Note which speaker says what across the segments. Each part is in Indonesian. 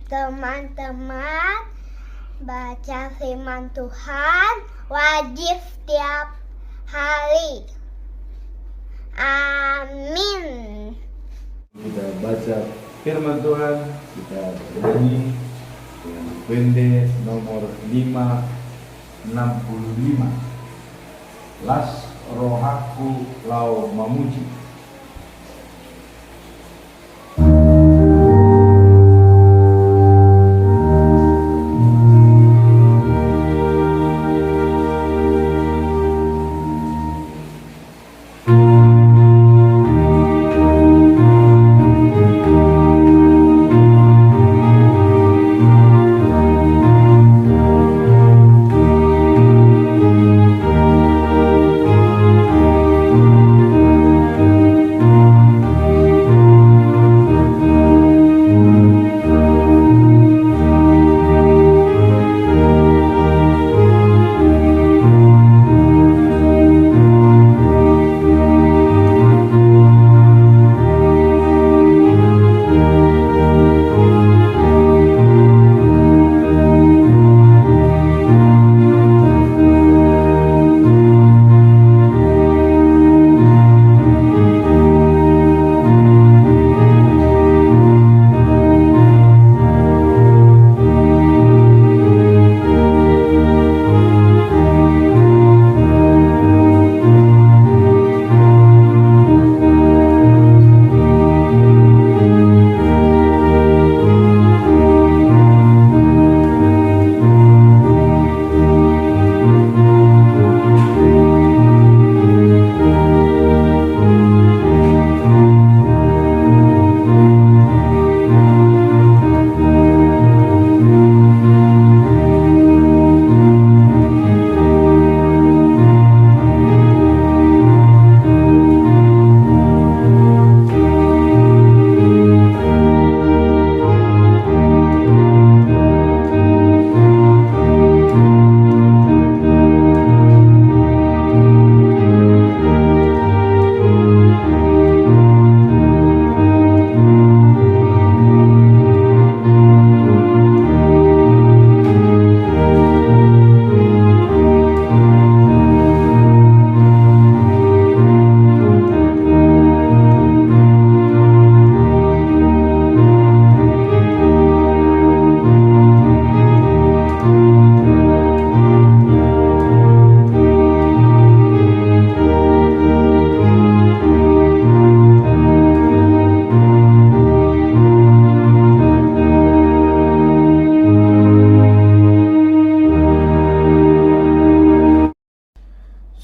Speaker 1: Teman-teman, baca firman Tuhan wajib setiap hari. Amin.
Speaker 2: Kita baca firman Tuhan, kita bernyanyi yang pendek nomor 565. Las rohaku lau memuji.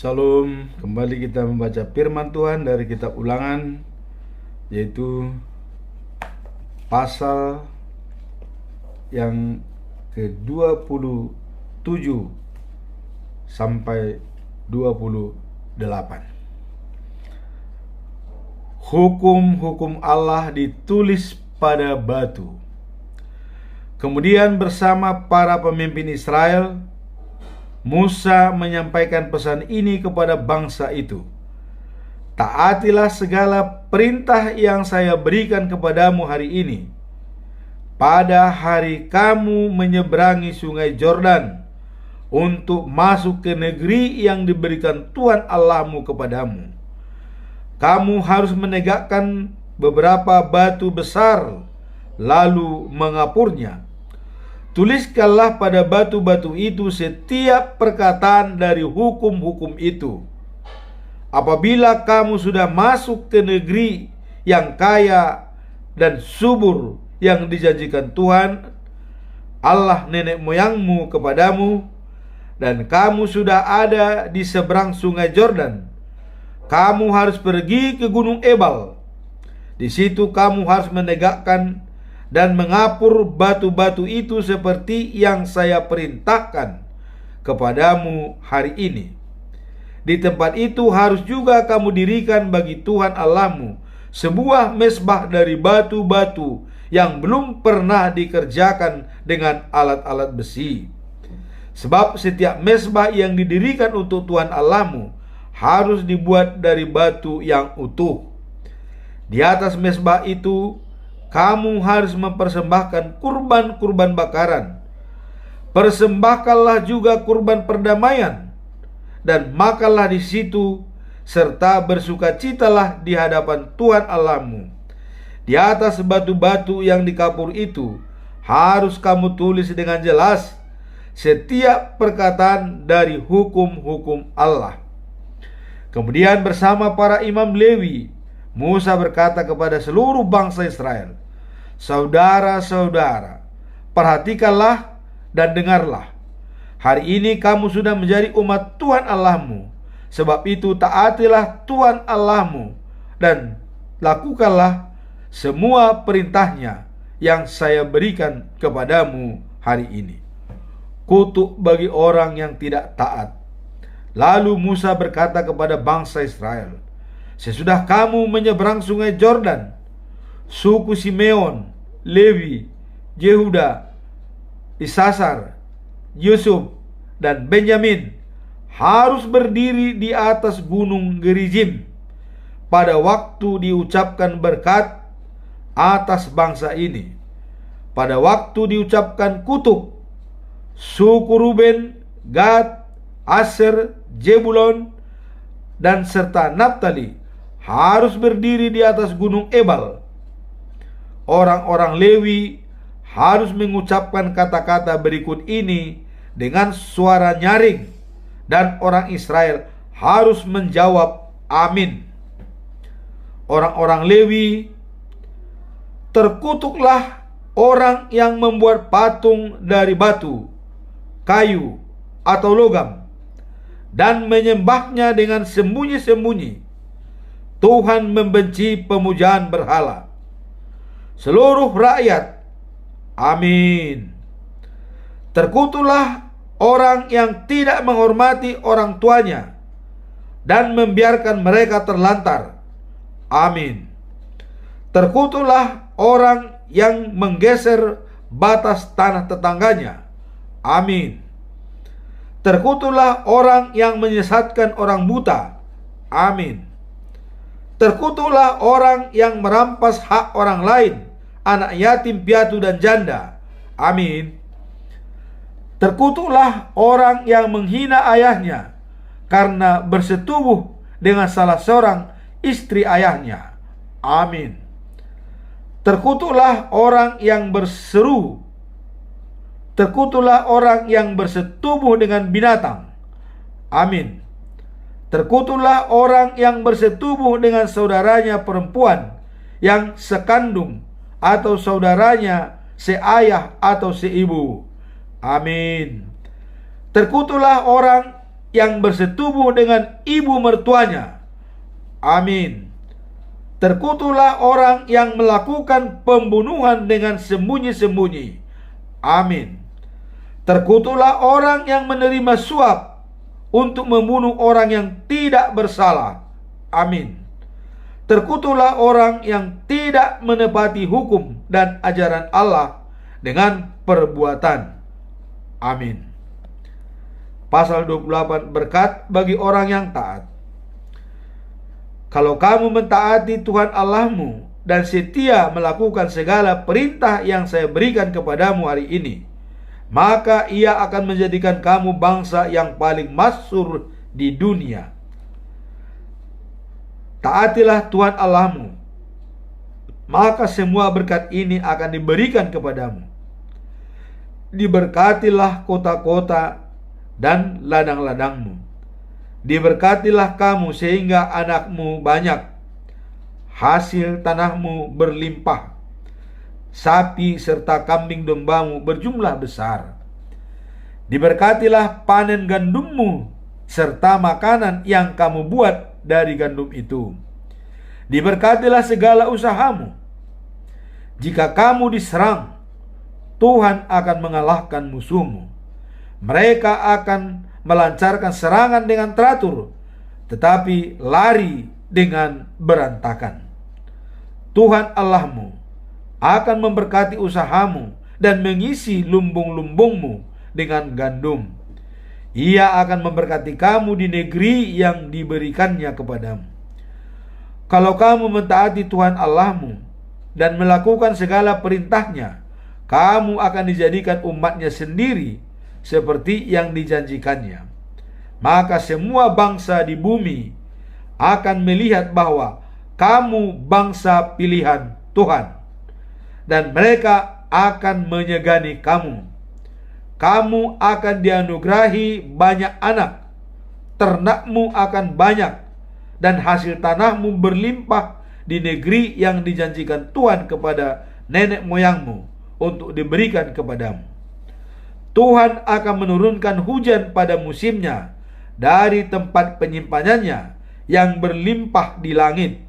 Speaker 2: Shalom, kembali kita membaca firman Tuhan dari kitab Ulangan, yaitu pasal yang ke-27 sampai 28. Hukum-hukum Allah ditulis pada batu. Kemudian bersama para pemimpin Israel, Musa menyampaikan pesan ini kepada bangsa itu. Taatilah segala perintah yang saya berikan kepadamu hari ini. Pada hari kamu menyeberangi sungai Yordan untuk masuk ke negeri yang diberikan Tuhan Allahmu kepadamu. Kamu harus menegakkan beberapa batu besar lalu mengapurnya. Tuliskanlah pada batu-batu itu setiap perkataan dari hukum-hukum itu. Apabila kamu sudah masuk ke negeri yang kaya dan subur yang dijanjikan Tuhan Allah nenek moyangmu kepadamu, dan kamu sudah ada di seberang sungai Yordan, kamu harus pergi ke Gunung Ebal. Di situ kamu harus menegakkan dan mengapur batu-batu itu seperti yang saya perintahkan kepadamu hari ini. Di tempat itu harus juga kamu dirikan bagi Tuhan Allahmu sebuah mezbah dari batu-batu yang belum pernah dikerjakan dengan alat-alat besi. Sebab setiap mezbah yang didirikan untuk Tuhan Allahmu harus dibuat dari batu yang utuh. Di atas mezbah itu kamu harus mempersembahkan kurban-kurban bakaran. Persembahkanlah juga kurban perdamaian, dan makanlah di situ, serta bersukacitalah di hadapan Tuhan Allahmu. Di atas batu-batu yang dikapur itu harus kamu tulis dengan jelas setiap perkataan dari hukum-hukum Allah. Kemudian bersama para imam Lewi, Musa berkata kepada seluruh bangsa Israel, "Saudara-saudara, perhatikanlah dan dengarlah. Hari ini kamu sudah menjadi umat Tuhan Allahmu. Sebab itu taatilah Tuhan Allahmu dan lakukanlah semua perintahnya yang saya berikan kepadamu hari ini." Kutuk bagi orang yang tidak taat. Lalu Musa berkata kepada bangsa Israel, "Sesudah kamu menyeberang sungai Yordan, suku Simeon, Lewi, Yehuda, Isasar, Yusuf, dan Benyamin harus berdiri di atas gunung Gerizim pada waktu diucapkan berkat atas bangsa ini. Pada waktu diucapkan kutuk, suku Ruben, Gad, Aser, Jebulon, dan serta Naftali harus berdiri di atas gunung Ebal. Orang-orang Lewi harus mengucapkan kata-kata berikut ini dengan suara nyaring, dan orang Israel harus menjawab amin. Orang-orang Lewi, terkutuklah orang yang membuat patung dari batu, kayu, atau logam, dan menyembahnya dengan sembunyi-sembunyi. Tuhan membenci pemujaan berhala. Seluruh rakyat, amin. Terkutuklah orang yang tidak menghormati orang tuanya dan membiarkan mereka terlantar. Amin. Terkutuklah orang yang menggeser batas tanah tetangganya. Amin. Terkutuklah orang yang menyesatkan orang buta. Amin. Terkutuklah orang yang merampas hak orang lain, anak yatim, piatu, dan janda. Amin. Terkutuklah orang yang menghina ayahnya karena bersetubuh dengan salah seorang istri ayahnya. Amin. Terkutuklah orang yang berseru. Terkutuklah orang yang bersetubuh dengan binatang. Amin. Terkutuklah orang yang bersetubuh dengan saudaranya perempuan yang sekandung, atau saudaranya seayah atau seibu. Amin. Terkutuklah orang yang bersetubuh dengan ibu mertuanya. Amin. Terkutuklah orang yang melakukan pembunuhan dengan sembunyi-sembunyi. Amin. Terkutuklah orang yang menerima suap untuk membunuh orang yang tidak bersalah. Amin. Terkutuklah orang yang tidak menepati hukum dan ajaran Allah dengan perbuatan. Amin. Pasal 28, berkat bagi orang yang taat. Kalau kamu mentaati Tuhan Allahmu dan setia melakukan segala perintah yang saya berikan kepadamu hari ini, maka Ia akan menjadikan kamu bangsa yang paling masyhur di dunia. Taatilah Tuhan Allahmu, maka semua berkat ini akan diberikan kepadamu. Diberkatilah kota-kota dan ladang-ladangmu. Diberkatilah kamu sehingga anakmu banyak, hasil tanahmu berlimpah, sapi serta kambing dombamu berjumlah besar. Diberkatilah panen gandummu serta makanan yang kamu buat dari gandum itu. Diberkatilah segala usahamu. Jika kamu diserang, Tuhan akan mengalahkan musuhmu. Mereka akan melancarkan serangan dengan teratur, tetapi lari dengan berantakan. Tuhan Allahmu akan memberkati usahamu dan mengisi lumbung-lumbungmu dengan gandum. Ia akan memberkati kamu di negeri yang diberikannya kepadamu. Kalau kamu mentaati Tuhan Allahmu dan melakukan segala perintahnya, kamu akan dijadikan umatnya sendiri seperti yang dijanjikannya. Maka semua bangsa di bumi akan melihat bahwa kamu bangsa pilihan Tuhan, dan mereka akan menyegani kamu. Kamu akan dianugerahi banyak anak, ternakmu akan banyak, dan hasil tanahmu berlimpah di negeri yang dijanjikan Tuhan kepada nenek moyangmu untuk diberikan kepadamu. Tuhan akan menurunkan hujan pada musimnya dari tempat penyimpanannya yang berlimpah di langit.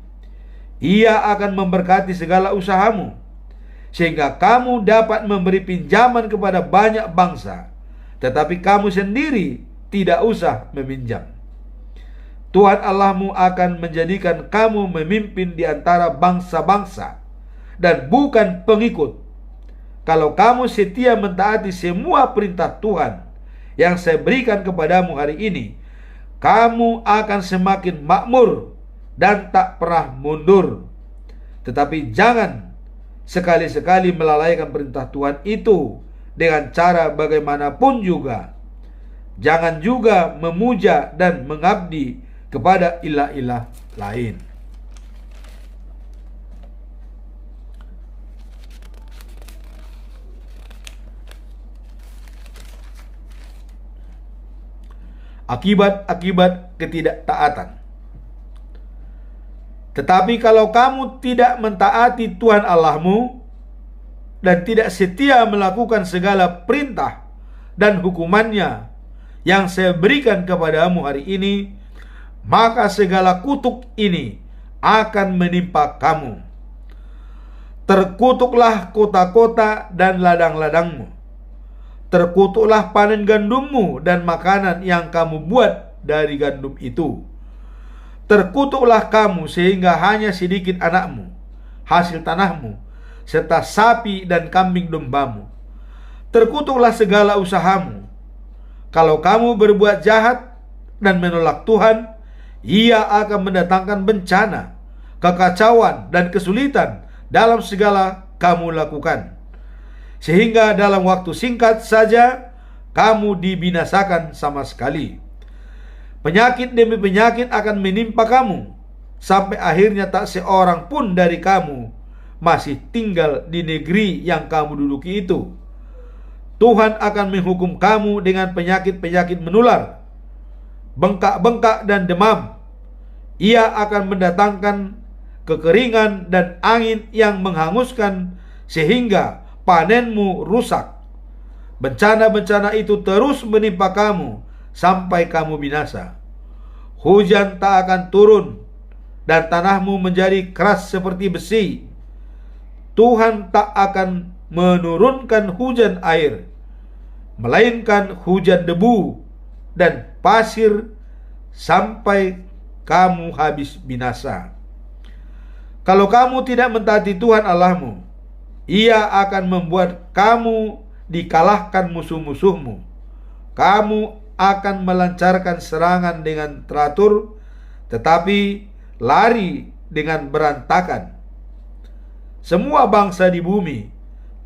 Speaker 2: Ia akan memberkati segala usahamu, sehingga kamu dapat memberi pinjaman kepada banyak bangsa, tetapi kamu sendiri tidak usah meminjam. Tuhan Allahmu akan menjadikan kamu memimpin di antara bangsa-bangsa dan bukan pengikut. Kalau kamu setia mentaati semua perintah Tuhan yang saya berikan kepadamu hari ini, kamu akan semakin makmur dan tak pernah mundur. Tetapi jangan sekali-sekali melalaikan perintah Tuhan itu dengan cara bagaimanapun juga. Jangan juga memuja dan mengabdi kepada ilah-ilah lain. Akibat-akibat ketidaktaatan. Tetapi kalau kamu tidak mentaati Tuhan Allahmu dan tidak setia melakukan segala perintah dan hukumannya yang saya berikan kepadamu hari ini, maka segala kutuk ini akan menimpa kamu. Terkutuklah kota-kota dan ladang-ladangmu. Terkutuklah panen gandummu dan makanan yang kamu buat dari gandum itu. Terkutuklah kamu sehingga hanya sedikit anakmu, hasil tanahmu, serta sapi dan kambing dombamu. Terkutuklah segala usahamu. Kalau kamu berbuat jahat dan menolak Tuhan, Ia akan mendatangkan bencana, kekacauan, dan kesulitan dalam segala kamu lakukan, sehingga dalam waktu singkat saja kamu dibinasakan sama sekali. Penyakit demi penyakit akan menimpa kamu, sampai akhirnya tak seorang pun dari kamu masih tinggal di negeri yang kamu duduki itu. Tuhan akan menghukum kamu dengan penyakit-penyakit menular, bengkak-bengkak dan demam. Ia akan mendatangkan kekeringan dan angin yang menghanguskan sehingga panenmu rusak. Bencana-bencana itu terus menimpa kamu sampai kamu binasa. Hujan tak akan turun dan tanahmu menjadi keras seperti besi. Tuhan tak akan menurunkan hujan air, melainkan hujan debu dan pasir sampai kamu habis binasa. Kalau kamu tidak mentaati Tuhan Allahmu, Ia akan membuat kamu dikalahkan musuh-musuhmu. Kamu akan melancarkan serangan dengan teratur, tetapi lari dengan berantakan. Semua bangsa di bumi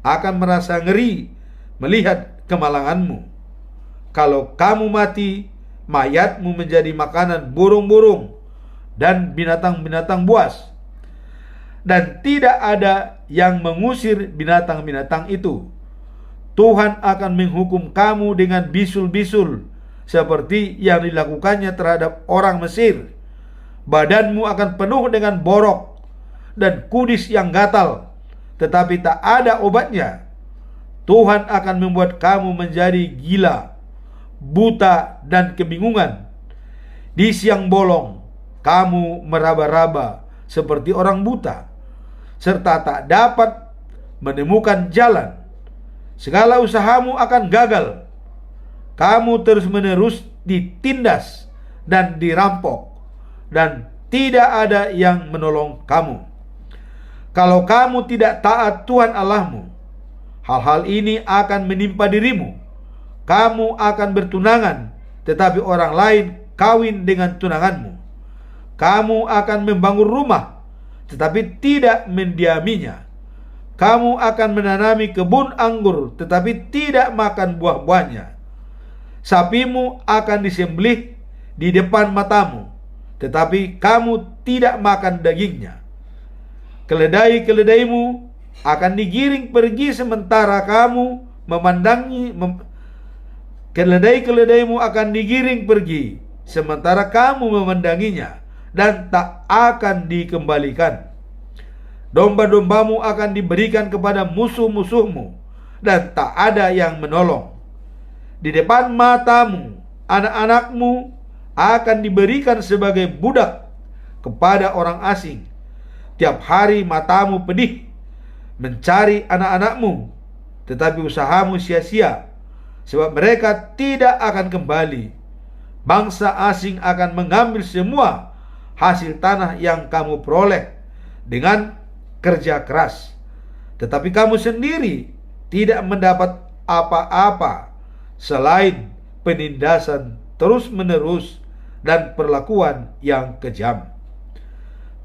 Speaker 2: akan merasa ngeri melihat kemalanganmu. Kalau kamu mati, mayatmu menjadi makanan burung-burung dan binatang-binatang buas, dan tidak ada yang mengusir binatang-binatang itu. Tuhan akan menghukum kamu dengan bisul-bisul seperti yang dilakukannya terhadap orang Mesir. Badanmu akan penuh dengan borok dan kudis yang gatal, tetapi tak ada obatnya. Tuhan akan membuat kamu menjadi gila, buta, dan kebingungan. Di siang bolong, kamu meraba-raba seperti orang buta, serta tak dapat menemukan jalan. Segala usahamu akan gagal. Kamu terus-menerus ditindas dan dirampok, dan tidak ada yang menolong kamu. Kalau kamu tidak taat Tuhan Allahmu, hal-hal ini akan menimpa dirimu. Kamu akan bertunangan, tetapi orang lain kawin dengan tunanganmu. Kamu akan membangun rumah, tetapi tidak mendiaminya. kamu akan menanami kebun anggur, tetapi tidak makan buah-buahnya. Sapimu akan disembelih di depan matamu, tetapi kamu tidak makan dagingnya. Keledai-keledaimu akan digiring pergi sementara kamu keledai-keledaimu akan digiring pergi sementara kamu memandanginya, dan tak akan dikembalikan. Domba-dombamu akan diberikan kepada musuh-musuhmu, dan tak ada yang menolong. Di depan matamu, anak-anakmu akan diberikan sebagai budak kepada orang asing. Tiap hari matamu pedih mencari anak-anakmu, tetapi usahamu sia-sia, sebab mereka tidak akan kembali. Bangsa asing akan mengambil semua hasil tanah yang kamu peroleh dengan kerja keras, tetapi kamu sendiri tidak mendapat apa-apa selain penindasan terus-menerus dan perlakuan yang kejam.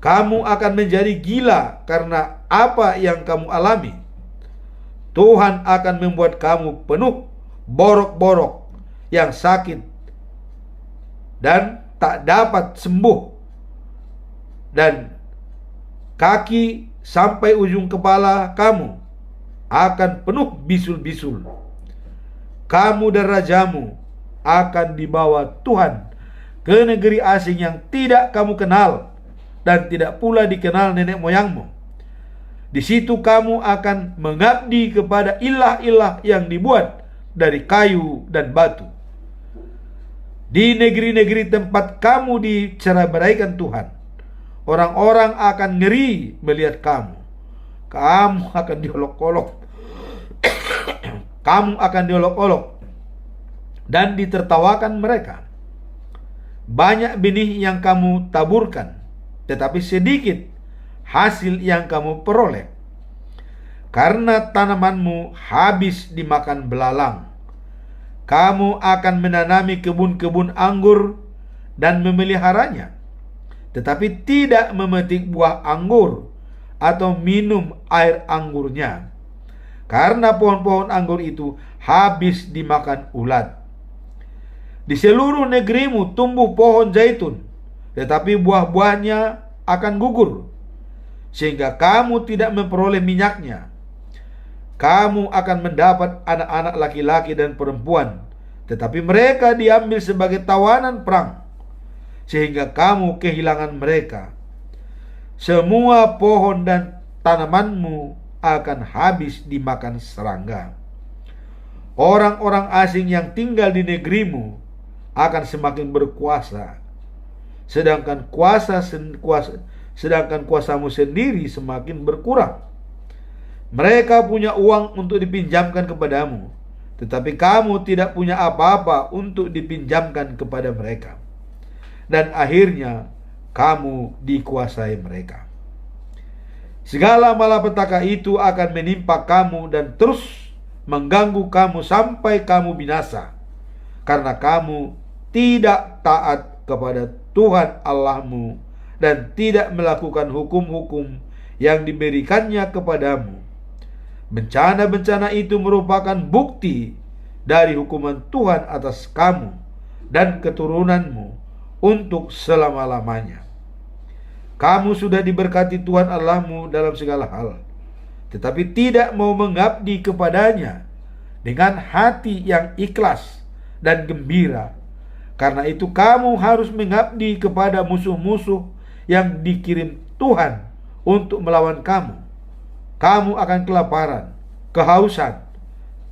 Speaker 2: Kamu akan menjadi gila karena apa yang kamu alami. Tuhan akan membuat kamu penuh borok-borok yang sakit dan tak dapat sembuh, dan kaki sampai ujung kepala kamu akan penuh bisul-bisul. Kamu dan rajamu akan dibawa Tuhan ke negeri asing yang tidak kamu kenal dan tidak pula dikenal nenek moyangmu. Di situ kamu akan mengabdi kepada ilah-ilah yang dibuat dari kayu dan batu. Di negeri-negeri tempat kamu dicerai-beraikan Tuhan, orang-orang akan ngeri melihat kamu. Kamu akan diolok-olok. Kamu akan diolok-olok dan ditertawakan mereka. Banyak benih yang kamu taburkan, tetapi sedikit hasil yang kamu peroleh, karena tanamanmu habis dimakan belalang. Kamu akan menanami kebun-kebun anggur dan memeliharanya, tetapi tidak memetik buah anggur atau minum air anggurnya, karena pohon-pohon anggur itu habis dimakan ulat. Di seluruh negerimu tumbuh pohon zaitun, tetapi buah-buahnya akan gugur, sehingga kamu tidak memperoleh minyaknya. Kamu akan mendapat anak-anak laki-laki dan perempuan, tetapi mereka diambil sebagai tawanan perang, sehingga kamu kehilangan mereka. Semua pohon dan tanamanmu akan habis dimakan serangga. Orang-orang asing yang tinggal di negerimu akan semakin berkuasa, sedangkan kuasamu sendiri semakin berkurang. Mereka punya uang untuk dipinjamkan kepadamu, tetapi kamu tidak punya apa-apa untuk dipinjamkan kepada mereka, dan akhirnya kamu dikuasai mereka. Segala malapetaka itu akan menimpa kamu dan terus mengganggu kamu sampai kamu binasa, karena kamu tidak taat kepada Tuhan Allahmu dan tidak melakukan hukum-hukum yang diberikannya kepadamu. Bencana-bencana itu merupakan bukti dari hukuman Tuhan atas kamu dan keturunanmu untuk selama-lamanya. Kamu sudah diberkati Tuhan Allahmu dalam segala hal, tetapi tidak mau mengabdi kepadanya dengan hati yang ikhlas dan gembira. Karena itu kamu harus mengabdi kepada musuh-musuh yang dikirim Tuhan untuk melawan kamu. Kamu akan kelaparan, kehausan,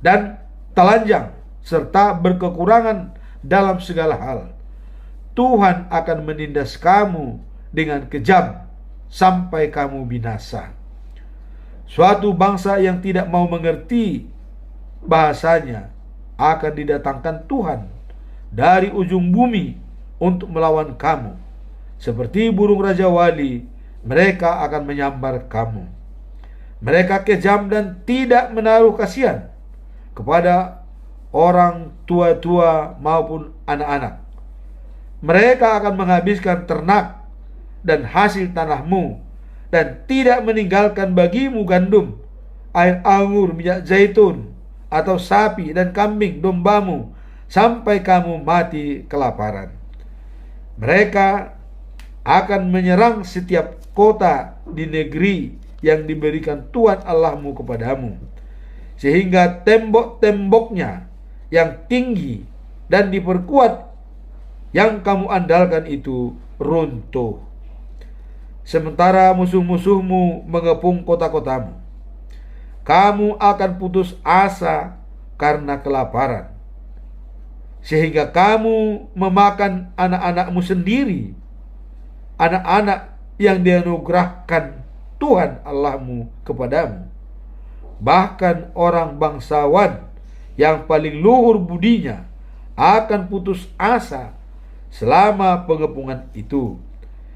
Speaker 2: dan telanjang, serta berkekurangan dalam segala hal. Tuhan akan menindas kamu dengan kejam sampai kamu binasa. Suatu bangsa yang tidak mau mengerti bahasanya akan didatangkan Tuhan dari ujung bumi untuk melawan kamu. Seperti burung raja wali, mereka akan menyambar kamu. Mereka kejam dan tidak menaruh kasihan kepada orang tua-tua maupun anak-anak. Mereka akan menghabiskan ternak dan hasil tanahmu, dan tidak meninggalkan bagimu gandum air anggur, minyak zaitun, atau sapi dan kambing dombamu, sampai kamu mati kelaparan. Mereka akan menyerang setiap kota di negeri yang diberikan Tuhan Allahmu kepadamu, sehingga tembok-temboknya yang tinggi dan diperkuat yang kamu andalkan itu runtuh. Sementara musuh-musuhmu mengepung kota-kotamu, kamu akan putus asa karena kelaparan, sehingga kamu memakan anak-anakmu sendiri, anak-anak yang dianugerahkan Tuhan Allahmu kepadamu. Bahkan orang bangsawan yang paling luhur budinya akan putus asa selama pengepungan itu,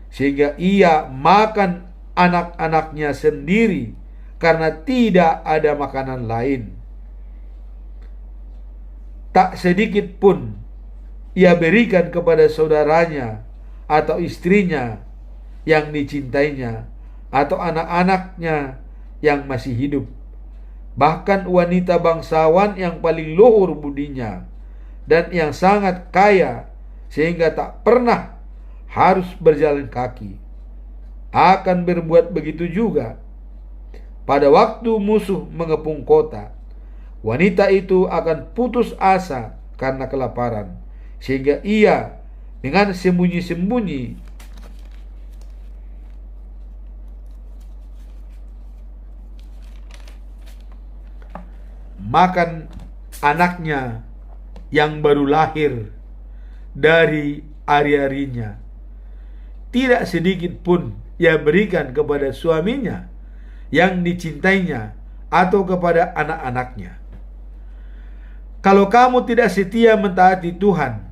Speaker 2: sehingga ia makan anak-anaknya sendiri karena tidak ada makanan lain. Tak sedikit pun ia berikan kepada saudaranya atau istrinya yang dicintainya atau anak-anaknya yang masih hidup. Bahkan wanita bangsawan yang paling luhur budinya dan yang sangat kaya sehingga tak pernah harus berjalan kaki akan berbuat begitu juga. Pada waktu musuh mengepung kota, wanita itu akan putus asa karena kelaparan, sehingga ia dengan sembunyi-sembunyi makan anaknya yang baru lahir dari ari-arinya. Tidak sedikit pun ia berikan kepada suaminya yang dicintainya atau kepada anak-anaknya. Kalau kamu tidak setia mentaati Tuhan,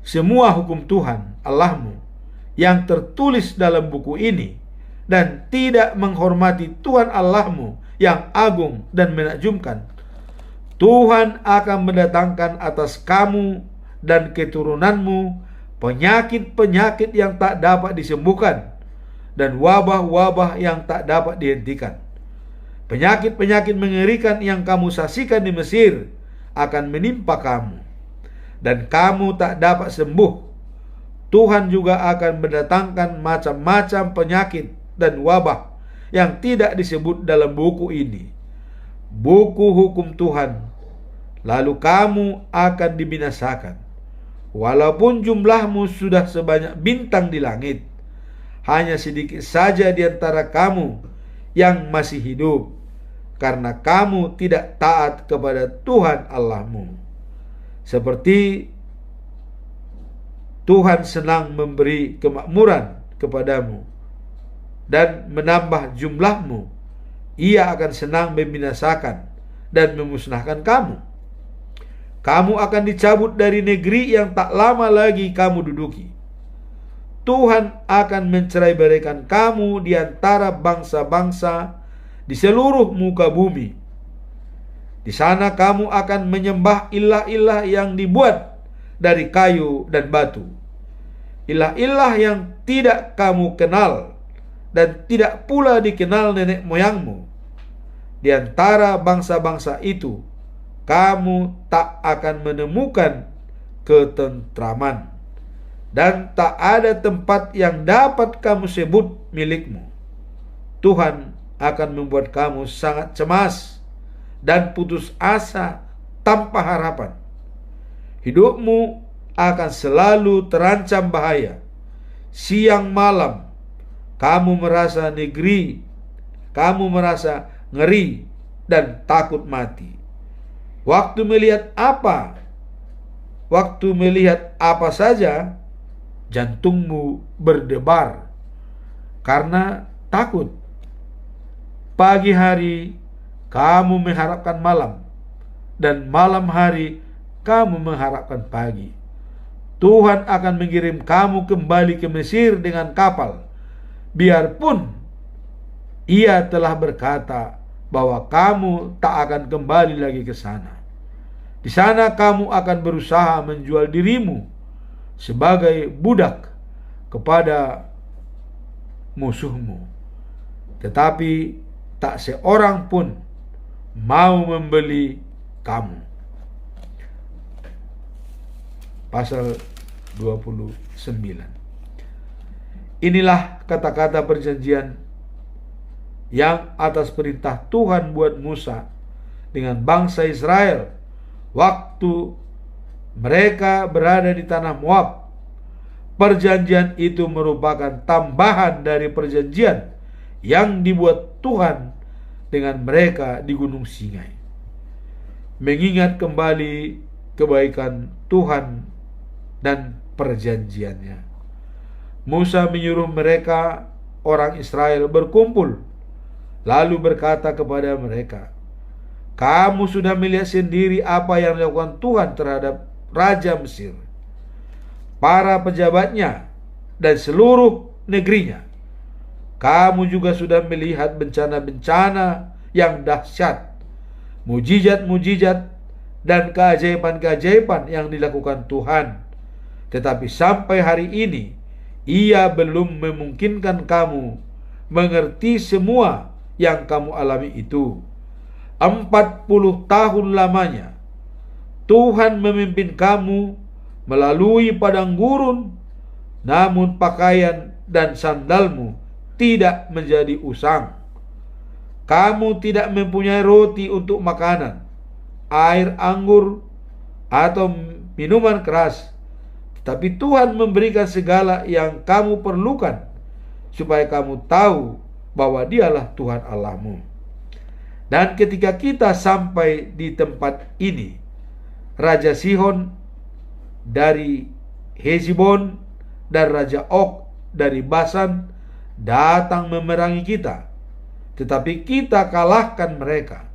Speaker 2: semua hukum Tuhan Allahmu yang tertulis dalam buku ini, dan tidak menghormati Tuhan Allahmu yang agung dan menakjubkan, Tuhan akan mendatangkan atas kamu dan keturunanmu penyakit-penyakit yang tak dapat disembuhkan dan wabah-wabah yang tak dapat dihentikan. Penyakit-penyakit mengerikan yang kamu saksikan di Mesir akan menimpa kamu, dan kamu tak dapat sembuh. Tuhan juga akan mendatangkan macam-macam penyakit dan wabah yang tidak disebut dalam buku ini, buku hukum Tuhan. Lalu kamu akan dibinasakan. Walaupun jumlahmu sudah sebanyak bintang di langit, hanya sedikit saja di antara kamu yang masih hidup, karena kamu tidak taat kepada Tuhan Allahmu. Seperti Tuhan senang memberi kemakmuran kepadamu dan menambah jumlahmu, Ia akan senang membinasakan dan memusnahkan kamu. Kamu akan dicabut dari negeri yang tak lama lagi kamu duduki. Tuhan akan mencerai-beraikan kamu di antara bangsa-bangsa di seluruh muka bumi. Di sana kamu akan menyembah ilah-ilah yang dibuat dari kayu dan batu, ilah-ilah yang tidak kamu kenal dan tidak pula dikenal nenek moyangmu. Di antara bangsa-bangsa itu, kamu tak akan menemukan ketentraman, dan tak ada tempat yang dapat kamu sebut milikmu. Tuhan akan membuat kamu sangat cemas dan putus asa tanpa harapan. Hidupmu akan selalu terancam bahaya. Siang malam kamu merasa ngeri dan takut mati. Waktu melihat apa saja, jantungmu berdebar karena takut. Pagi hari kamu mengharapkan malam, dan malam hari kamu mengharapkan pagi. Tuhan akan mengirim kamu kembali ke Mesir dengan kapal, biarpun Ia telah berkata bahwa kamu tak akan kembali lagi ke sana. Di sana kamu akan berusaha menjual dirimu sebagai budak kepada musuhmu. tetapi tak seorang pun mau membeli kamu. Pasal 29. Inilah kata-kata perjanjian yang atas perintah Tuhan buat Musa dengan bangsa Israel waktu mereka berada di tanah Moab. Perjanjian itu merupakan tambahan dari perjanjian yang dibuat Tuhan dengan mereka di Gunung Sinai, mengingat kembali kebaikan Tuhan dan perjanjiannya. Musa menyuruh mereka, orang Israel, berkumpul, lalu berkata kepada mereka, "Kamu sudah melihat sendiri apa yang dilakukan Tuhan terhadap Raja Mesir, para pejabatnya, dan seluruh negerinya. Kamu juga sudah melihat bencana-bencana yang dahsyat, mujizat-mujizat, dan keajaiban-keajaiban yang dilakukan Tuhan. Tetapi sampai hari ini, Ia belum memungkinkan kamu mengerti semua yang kamu alami itu. 40 tahun lamanya, Tuhan memimpin kamu melalui padang gurun, namun pakaian dan sandalmu tidak menjadi usang. Kamu tidak mempunyai roti untuk makanan, air anggur, atau minuman keras. Tetapi Tuhan memberikan segala yang kamu perlukan, supaya kamu tahu bahwa Dialah Tuhan Allahmu." Dan ketika kita sampai di tempat ini, Raja Sihon dari Hesibon dan Raja Og dari Basan datang memerangi kita, tetapi kita kalahkan mereka.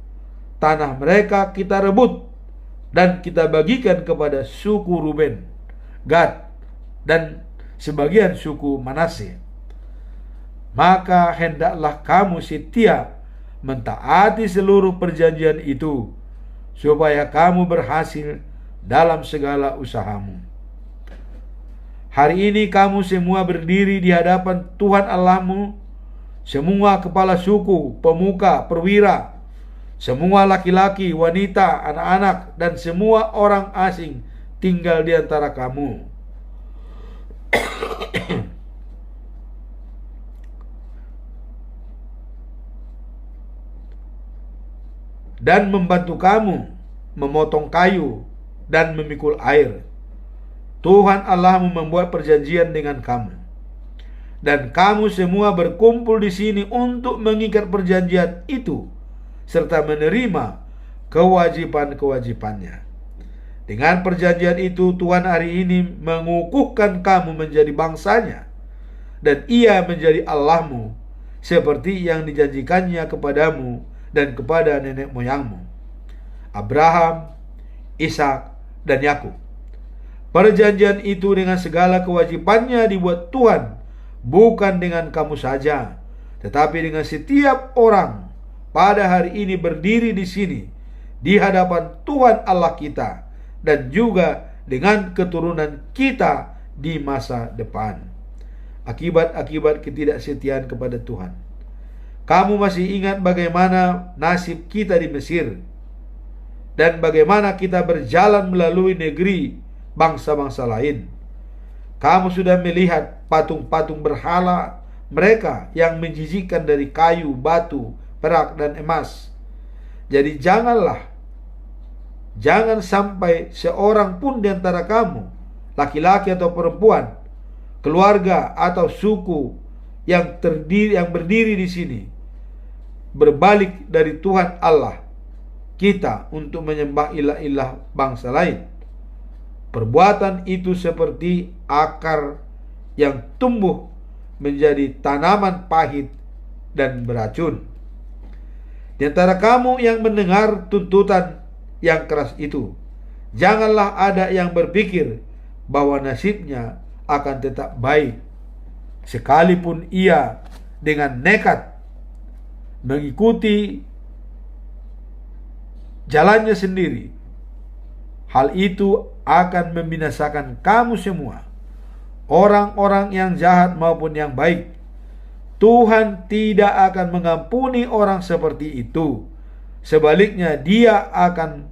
Speaker 2: Tanah mereka kita rebut dan kita bagikan kepada suku Ruben, Gad, dan sebagian suku Manasye. Maka hendaklah kamu setia mentaati seluruh perjanjian itu, supaya kamu berhasil dalam segala usahamu. Hari ini kamu semua berdiri di hadapan Tuhan Allahmu, semua kepala suku, pemuka, perwira, semua laki-laki, wanita, anak-anak, dan semua orang asing tinggal di antara kamu. Dan membantu kamu memotong kayu dan memikul air. Tuhan Allahmu membuat perjanjian dengan kamu, dan kamu semua berkumpul di sini untuk mengikat perjanjian itu serta menerima kewajiban-kewajibannya. Dengan perjanjian itu, Tuhan hari ini mengukuhkan kamu menjadi bangsanya, dan Ia menjadi Allahmu seperti yang dijanjikannya kepadamu dan kepada nenek moyangmu, Abraham, Ishak, dan Yakub. Perjanjian itu dengan segala kewajibannya dibuat Tuhan, bukan dengan kamu saja, tetapi dengan setiap orang pada hari ini berdiri di sini di hadapan Tuhan Allah kita, dan juga dengan keturunan kita di masa depan. Akibat-akibat ketidaksetiaan kepada Tuhan. Kamu masih ingat bagaimana nasib kita di Mesir, dan bagaimana kita berjalan melalui negeri bangsa-bangsa lain. Kamu sudah melihat patung-patung berhala mereka yang menjijikkan dari kayu, batu, perak, dan emas. Jadi jangan sampai seorang pun di antara kamu, laki-laki atau perempuan, keluarga atau suku yang berdiri di sini, berbalik dari Tuhan Allah kita untuk menyembah ilah-ilah bangsa lain. Perbuatan itu seperti akar yang tumbuh menjadi tanaman pahit dan beracun. Di antara kamu yang mendengar tuntutan yang keras itu, janganlah ada yang berpikir bahwa nasibnya akan tetap baik, sekalipun ia dengan nekat mengikuti jalannya sendiri. Hal itu akan membinasakan kamu semua, orang-orang yang jahat maupun yang baik. Tuhan tidak akan mengampuni orang seperti itu. Sebaliknya, dia akan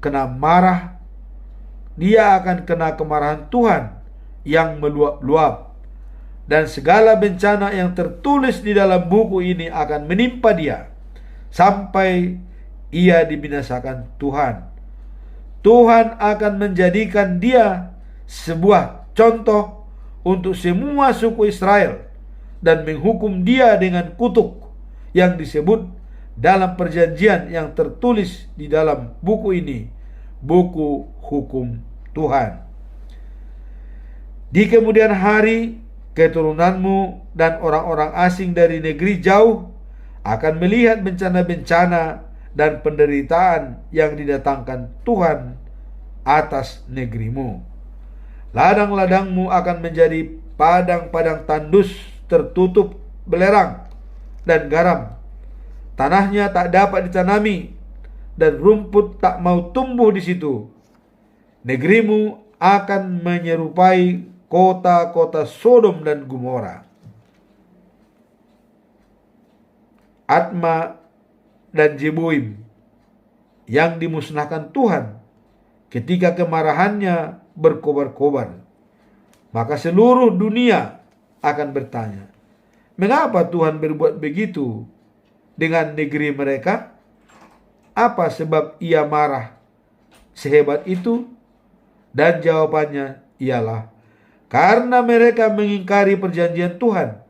Speaker 2: kena marah. Dia akan kena kemarahan Tuhan yang meluap-luap. Dan segala bencana yang tertulis di dalam buku ini akan menimpa dia sampai ia dibinasakan Tuhan. Tuhan akan menjadikan dia sebuah contoh untuk semua suku Israel dan menghukum dia dengan kutuk yang disebut dalam perjanjian yang tertulis di dalam buku ini, buku hukum Tuhan. Di kemudian hari, keturunanmu dan orang-orang asing dari negeri jauh akan melihat bencana-bencana dan penderitaan yang didatangkan Tuhan atas negerimu. Ladang-ladangmu akan menjadi padang-padang tandus tertutup belerang dan garam. Tanahnya tak dapat ditanami dan rumput tak mau tumbuh di situ. Negerimu akan menyerupai kota-kota Sodom dan Gomora, Adma dan Jeboim yang dimusnahkan Tuhan ketika kemarahannya berkobar-kobar. Maka seluruh dunia akan bertanya, mengapa Tuhan berbuat begitu dengan negeri mereka? Apa sebab ia marah sehebat itu? Dan jawabannya ialah, karena mereka mengingkari perjanjian Tuhan,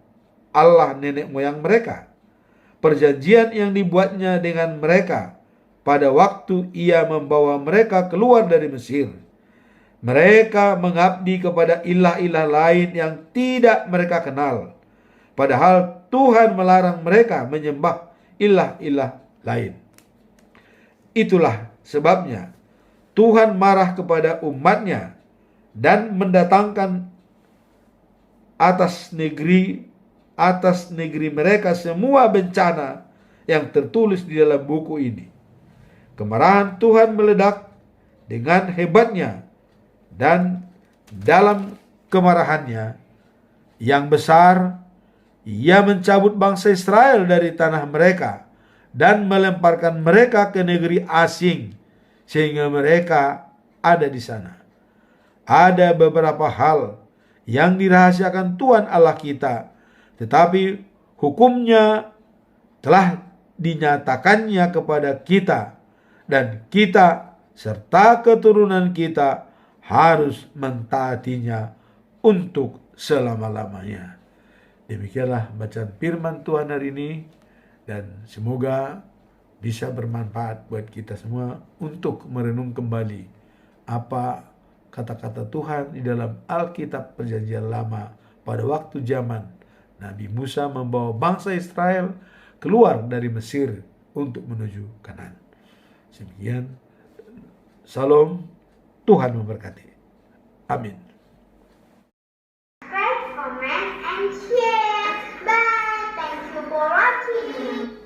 Speaker 2: Allah nenek moyang mereka. Perjanjian yang dibuatnya dengan mereka pada waktu ia membawa mereka keluar dari Mesir. Mereka mengabdi kepada ilah-ilah lain yang tidak mereka kenal. Padahal Tuhan melarang mereka menyembah ilah-ilah lain. Itulah sebabnya Tuhan marah kepada umatnya dan mendatangkan atas negeri mereka semua bencana yang tertulis di dalam buku ini. Kemarahan Tuhan meledak dengan hebatnya, dan dalam kemarahannya yang besar, ia mencabut bangsa Israel dari tanah mereka dan melemparkan mereka ke negeri asing, sehingga mereka ada di sana. Ada beberapa hal yang dirahasiakan Tuhan Allah kita, tetapi hukumnya telah dinyatakannya kepada kita, dan kita serta keturunan kita harus mentaatinya untuk selama-lamanya. Demikianlah bacaan firman Tuhan hari ini, dan semoga bisa bermanfaat buat kita semua untuk merenung kembali apa kata-kata Tuhan di dalam Alkitab Perjanjian Lama pada waktu zaman Nabi Musa membawa bangsa Israel keluar dari Mesir untuk menuju Kanaan. Demikian, Salam, Tuhan memberkati. Amin.
Speaker 1: Subscribe, comment, and share. Bye. Thank you for watching.